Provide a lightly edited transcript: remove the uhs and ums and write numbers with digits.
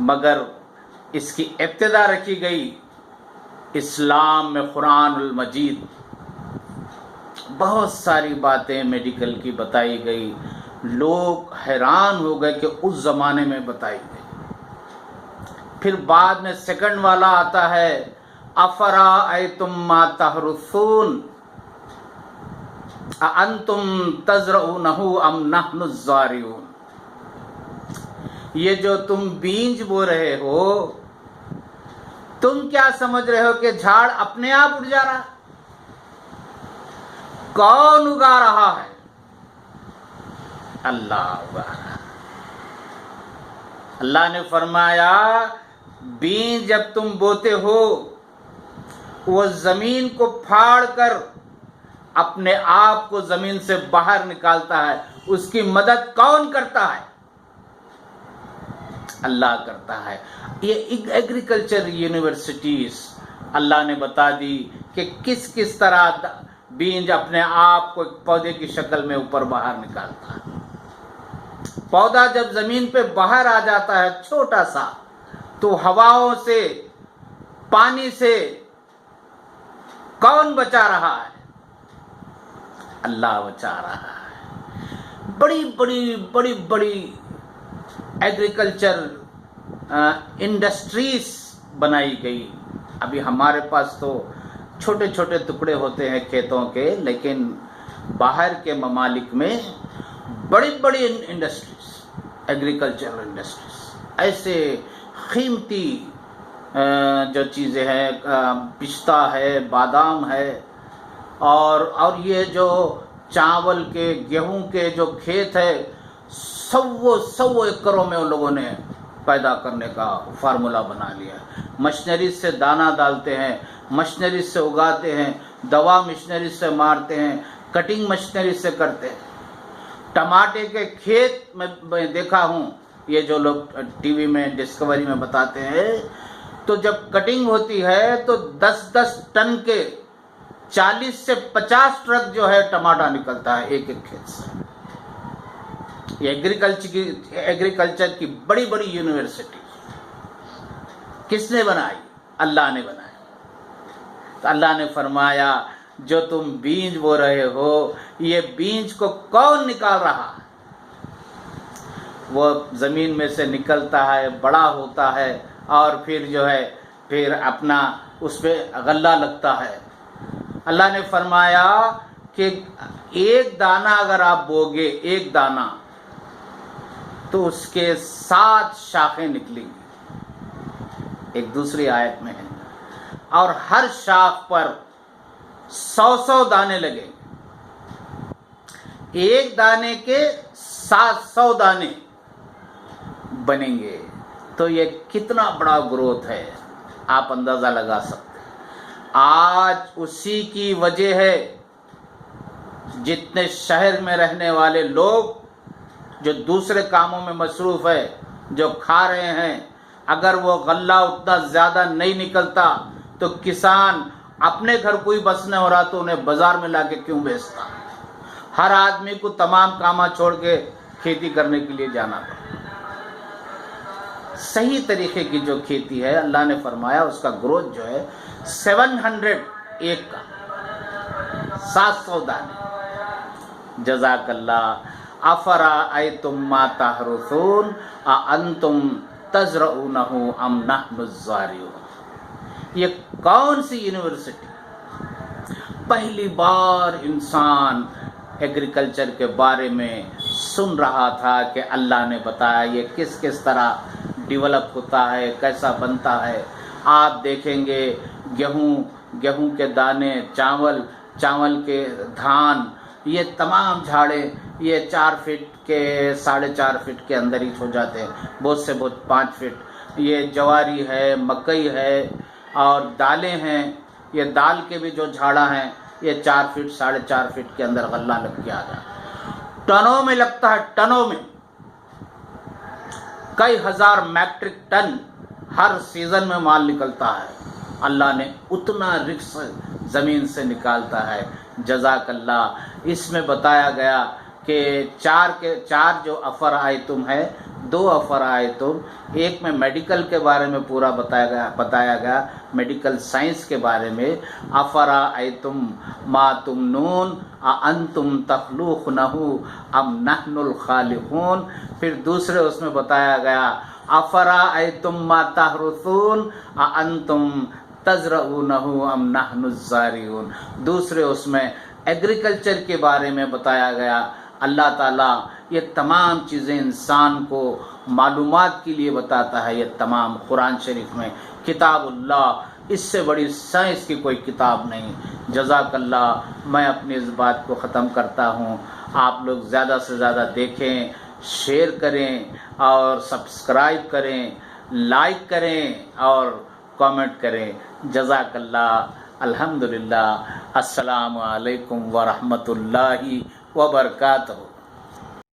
مگر اس کی ابتدا رکھی گئی اسلام میں قرآن المجید. بہت ساری باتیں میڈیکل کی بتائی گئی، لوگ حیران ہو گئے کہ اس زمانے میں بتائی گئی. پھر بعد میں سیکنڈ والا آتا ہے افرأیتم ما تحرثون اانتم تزرعونہ ام نحن الزارعون. یہ جو تم بیج بو رہے ہو، تم کیا سمجھ رہے ہو کہ جھاڑ اپنے آپ اٹھ جا رہا؟ کون اگا رہا ہے؟ اللہ اگا رہا. اللہ نے فرمایا بیج جب تم بوتے ہو وہ زمین کو پھاڑ کر اپنے آپ کو زمین سے باہر نکالتا ہے. اس کی مدد کون کرتا ہے؟ اللہ کرتا ہے. یہ ایگریکلچر یونیورسٹیز اللہ نے بتا دی کہ کس کس طرح بیج اپنے آپ کو ایک پودے کی شکل میں اوپر باہر نکالتا ہے. پودا جب زمین پہ باہر آ جاتا ہے چھوٹا سا، تو ہواؤں سے، پانی سے کون بچا رہا ہے؟ اللہ بچا رہا ہے. بڑی بڑی ایگریکلچر انڈسٹریز بنائی گئی. ابھی ہمارے پاس تو چھوٹے چھوٹے ٹکڑے ہوتے ہیں کھیتوں کے، لیکن باہر کے ممالک میں بڑی انڈسٹریز، ایگریکلچرل انڈسٹریز، ایسے قیمتی جو چیزیں ہیں، پستہ ہے، بادام ہے، اور یہ جو چاول کے، گیہوں کے جو کھیت ہے، سو ایکڑوں میں ان لوگوں نے پیدا کرنے کا فارمولا بنا لیا ہے. مشنری سے دانہ ڈالتے ہیں، مشنری سے اگاتے ہیں، دوا مشنری سے مارتے ہیں، کٹنگ مشنری سے کرتے ہیں. ٹماٹے کے کھیت میں دیکھا ہوں، یہ جو لوگ ٹی وی میں ڈسکوری میں بتاتے ہیں، تو جب کٹنگ ہوتی ہے تو 10 ٹن کے 40 سے 50 ٹرک جو ہے ٹماٹا نکلتا ہے ایک کھیت سے. یہ ایگریکلچر کی بڑی یونیورسٹی کس نے بنائی؟ اللہ نے بنائی. تو اللہ نے فرمایا جو تم بیج بو رہے ہو، یہ بیج کو کون نکال رہا ہے؟ وہ زمین میں سے نکلتا ہے، بڑا ہوتا ہے، اور پھر اپنا اس پہ غلہ لگتا ہے. اللہ نے فرمایا کہ ایک دانہ اگر آپ بوگے، ایک دانہ، تو اس کے 7 شاخیں نکلیں گی. ایک دوسری آیت میں ہے، اور ہر شاخ پر 100 دانے لگیں گے. ایک دانے کے 700 دانے بنیں گے. تو یہ کتنا بڑا گروتھ ہے، آپ اندازہ لگا سکتے ہیں. آج اسی کی وجہ ہے جتنے شہر میں رہنے والے لوگ جو دوسرے کاموں میں مصروف ہے، جو کھا رہے ہیں، اگر وہ غلہ اتنا زیادہ نہیں نکلتا تو کسان اپنے گھر کوئی بس نہ ہو رہا تو انہیں بازار میں لا کے کیوں بیچتا؟ ہر آدمی کو تمام کاماں چھوڑ کے کھیتی کرنے کے لیے جانا پڑتا. صحیح طریقے کی جو کھیتی ہے، اللہ نے فرمایا اس کا گروتھ جو ہے 700 ایک کا 700 دانے. جزاک اللہ. افرأیتم ما تحرثون اانتم تزرعونہ ام نحن الزارعون. یہ کون سی یونیورسٹی؟ پہلی بار انسان ایگریکلچر کے بارے میں سن رہا تھا کہ اللہ نے بتایا یہ کس طرح ڈیولپ ہوتا ہے، کیسا بنتا ہے. آپ دیکھیں گے گیہوں کے دانے، چاول کے دھان، یہ تمام جھاڑے یہ 4 فٹ کے 4.5 فٹ کے اندر ہی ہو جاتے ہیں، بہت سے بہت 5 فٹ. یہ جواری ہے، مکئی ہے، اور دالیں ہیں. یہ دال کے بھی جو جھاڑا ہیں یہ 4 فٹ 4.5 فٹ کے اندر غلہ لگ کے آ جاتا ہے. ٹنوں میں لگتا ہے، ٹنوں میں کئی ہزار میٹرک ٹن ہر سیزن میں مال نکلتا ہے. اللہ نے اتنا رزق زمین سے نکالتا ہے. جزاک اللہ. اس میں بتایا گیا کہ چار جو افرائیتم ہے، 2 افرائیتم، ایک میں میڈیکل کے بارے میں پورا بتایا گیا میڈیکل سائنس کے بارے میں، افرائیتم ما تمنون اانتم تخلقونہ ام نحن الخالقون، پھر دوسرے اس میں بتایا گیا افرائیتم ما تحرثون اانتم تزرعونہ ام نحن الزارعون، دوسرے اس میں ایگریکلچر کے بارے میں بتایا گیا۔ اللہ تعالیٰ یہ تمام چیزیں انسان کو معلومات کے لیے بتاتا ہے، یہ تمام قرآن شریف میں، کتاب اللہ، اس سے بڑی سائنس کی کوئی کتاب نہیں۔ جزاک اللہ۔ میں اپنی اس بات کو ختم کرتا ہوں، آپ لوگ زیادہ سے زیادہ دیکھیں، شیئر کریں اور سبسکرائب کریں، لائک کریں اور کامنٹ کریں۔ جزاک اللہ۔ الحمدللہ۔ السلام علیکم ورحمۃ اللہ وبرکاتہ۔